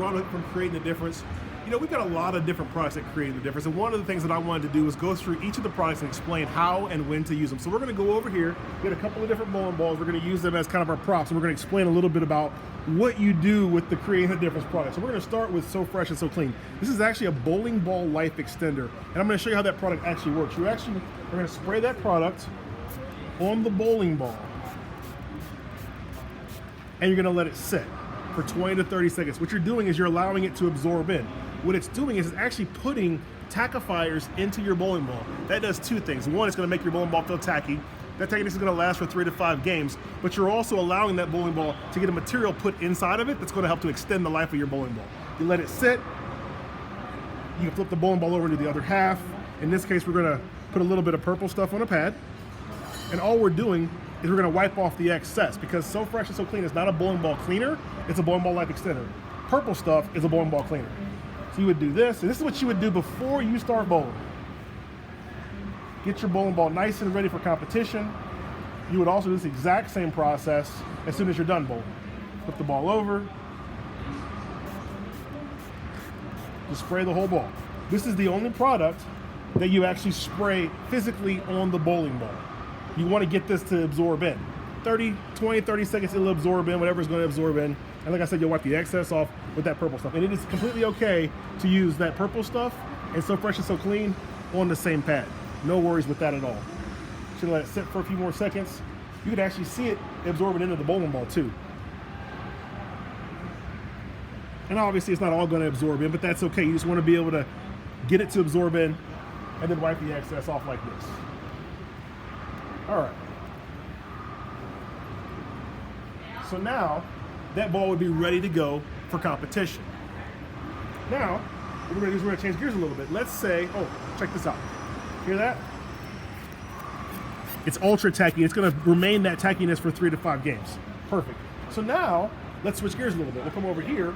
run from Creating the Difference. You know, we've got a lot of different products that create the difference, and one of the things that I wanted to do was go through each of the products and explain how and when to use them. So we're going to go over here, get a couple of different bowling balls. We're going to use them as kind of our props, and we're going to explain a little bit about what you do with the Creating the Difference product. So we're going to start with So Fresh and So Clean. This is actually a bowling ball life extender, and I'm going to show you how that product actually works. We're going to spray that product on the bowling ball, and you're going to let it sit for 20 to 30 seconds. What you're doing is you're allowing it to absorb in. What it's doing is it's actually putting tackifiers into your bowling ball. That does two things. One, it's going to make your bowling ball feel tacky. That tackiness is going to last for 3 to 5 games, but you're also allowing that bowling ball to get a material put inside of it that's going to help to extend the life of your bowling ball. You let it sit. You can flip the bowling ball over to the other half. In this case, we're going to put a little bit of purple stuff on a pad, and all we're doing is we're going to wipe off the excess, because So Fresh and So Clean is not a bowling ball cleaner, it's a bowling ball life extender. Purple stuff is a bowling ball cleaner. So you would do this, and this is what you would do before you start bowling. Get your bowling ball nice and ready for competition. You would also do this exact same process as soon as you're done bowling. Flip the ball over. Just spray the whole ball. This is the only product that you actually spray physically on the bowling ball. You want to get this to absorb in. 30 seconds, it'll absorb in, whatever's going to absorb in. And like I said, you'll wipe the excess off with that purple stuff. And it is completely okay to use that purple stuff and So Fresh and So Clean on the same pad. No worries with that at all. Should let it sit for a few more seconds. You can actually see it absorbing into the bowling ball too. And obviously it's not all going to absorb in, but that's okay. You just want to be able to get it to absorb in and then wipe the excess off like this. All right. So now that ball would be ready to go for competition. Now, what we're going to do is we're going to change gears a little bit. Let's say, oh, check this out. Hear that? It's ultra tacky. It's going to remain that tackiness for 3 to 5 games. Perfect. So now, let's switch gears a little bit. We'll come over here.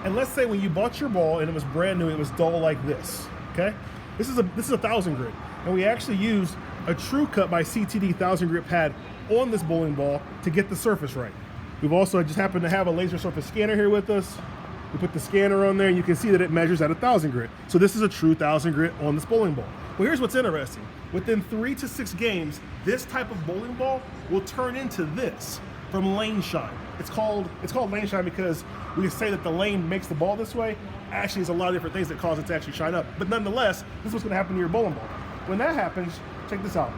And let's say when you bought your ball and it was brand new, it was dull like this, okay? This is a 1,000 grit. And we actually used a True Cut by CTD 1,000 grit pad on this bowling ball to get the surface right. We've also just happened to have a laser surface scanner here with us. We put the scanner on there and you can see that it measures at 1,000 grit. So this is a true 1,000 grit on this bowling ball. Well, here's what's interesting. Within 3 to 6 games, this type of bowling ball will turn into this from lane shine. It's called lane shine because we say that the lane makes the ball this way. Actually, there's a lot of different things that cause it to actually shine up. But nonetheless, this is what's gonna happen to your bowling ball. When that happens, check this out.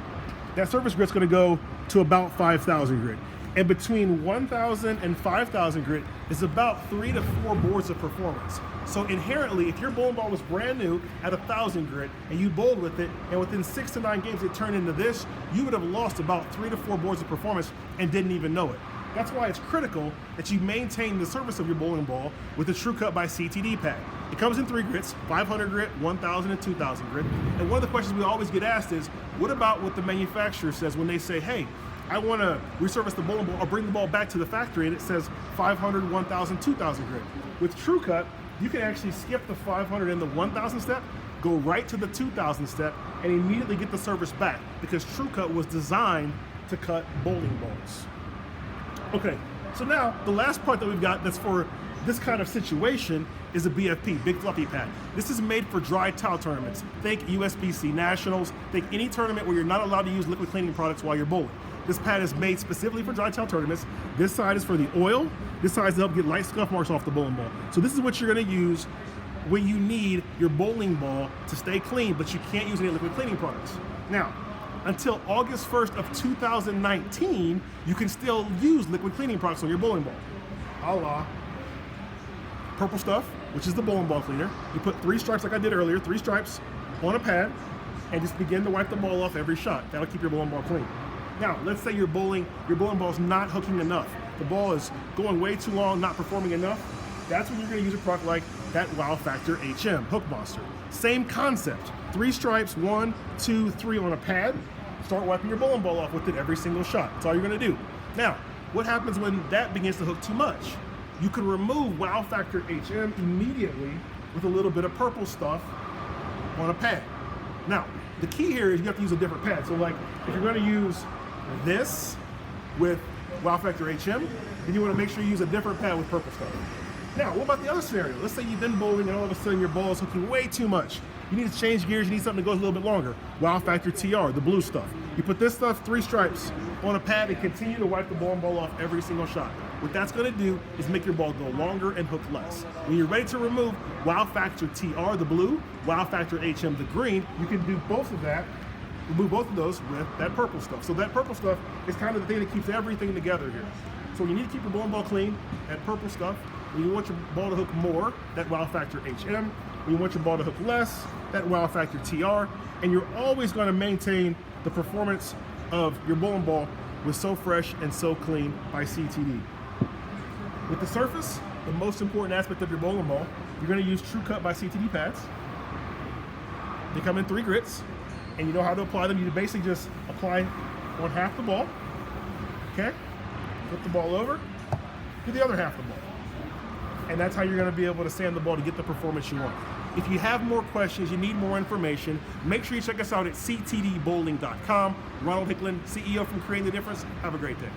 That surface grit's gonna go to about 5,000 grit. And between 1,000 and 5,000 grit is about 3 to 4 boards of performance. So inherently, if your bowling ball was brand new at 1,000 grit and you bowled with it, and within 6 to 9 games it turned into this, you would have lost about 3 to 4 boards of performance and didn't even know it. That's why it's critical that you maintain the surface of your bowling ball with the True Cut by CTD pad. It comes in 3 grits, 500 grit, 1,000, and 2,000 grit. And one of the questions we always get asked is, what about what the manufacturer says when they say, hey, I want to resurface the bowling ball or bring the ball back to the factory, and it says 500, 1,000, 2,000 grit. With True Cut, you can actually skip the 500 and the 1,000 step, go right to the 2,000 step, and immediately get the surface back because True Cut was designed to cut bowling balls. Okay, so now the last part that we've got that's for this kind of situation is a BFP, Big Fluffy Pad. This is made for dry towel tournaments. Think USBC Nationals, think any tournament where you're not allowed to use liquid cleaning products while you're bowling. This pad is made specifically for dry towel tournaments. This side is for the oil. This side is to help get light scuff marks off the bowling ball. So this is what you're gonna use when you need your bowling ball to stay clean, but you can't use any liquid cleaning products. Now, until August 1st of 2019, you can still use liquid cleaning products on your bowling ball. A la purple stuff, which is the bowling ball cleaner. You put 3 stripes like I did earlier, 3 stripes on a pad, and just begin to wipe the ball off every shot. That'll keep your bowling ball clean. Now, let's say your bowling ball's not hooking enough. The ball is going way too long, not performing enough. That's when you're gonna use a product like that Wow Factor HM, Hook Monster. Same concept, 3 stripes, 1, 2, 3 on a pad. Start wiping your bowling ball off with it every single shot. That's all you're gonna do. Now, what happens when that begins to hook too much? You can remove Wow Factor HM immediately with a little bit of purple stuff on a pad. Now, the key here is you have to use a different pad. So like, if you're gonna use this with Wow Factor HM, then you wanna make sure you use a different pad with purple stuff. Now, what about the other scenario? Let's say you've been bowling and all of a sudden your ball is hooking way too much. You need to change gears, you need something that goes a little bit longer. Wow Factor TR, the blue stuff. You put this stuff, 3 stripes, on a pad and continue to wipe the ball off every single shot. What that's gonna do is make your ball go longer and hook less. When you're ready to remove Wow Factor TR, the blue, Wow Factor HM, the green, you can do both of that, remove both of those with that purple stuff. So that purple stuff is kind of the thing that keeps everything together here. So you need to keep your bowling ball clean, that purple stuff. When you want your ball to hook more, that Wow Factor HM. When you want your ball to hook less, that Wow Factor TR. And you're always going to maintain the performance of your bowling ball with So Fresh and So Clean by CTD. With the surface, the most important aspect of your bowling ball, you're going to use True Cut by CTD pads. They come in 3 grits, and you know how to apply them. You basically just apply on half the ball, okay? Flip the ball over, do the other half of the ball. And that's how you're going to be able to sand the ball to get the performance you want. If you have more questions, you need more information, make sure you check us out at ctdbowling.com. Ronald Hicklin, CEO from Creating the Difference. Have a great day.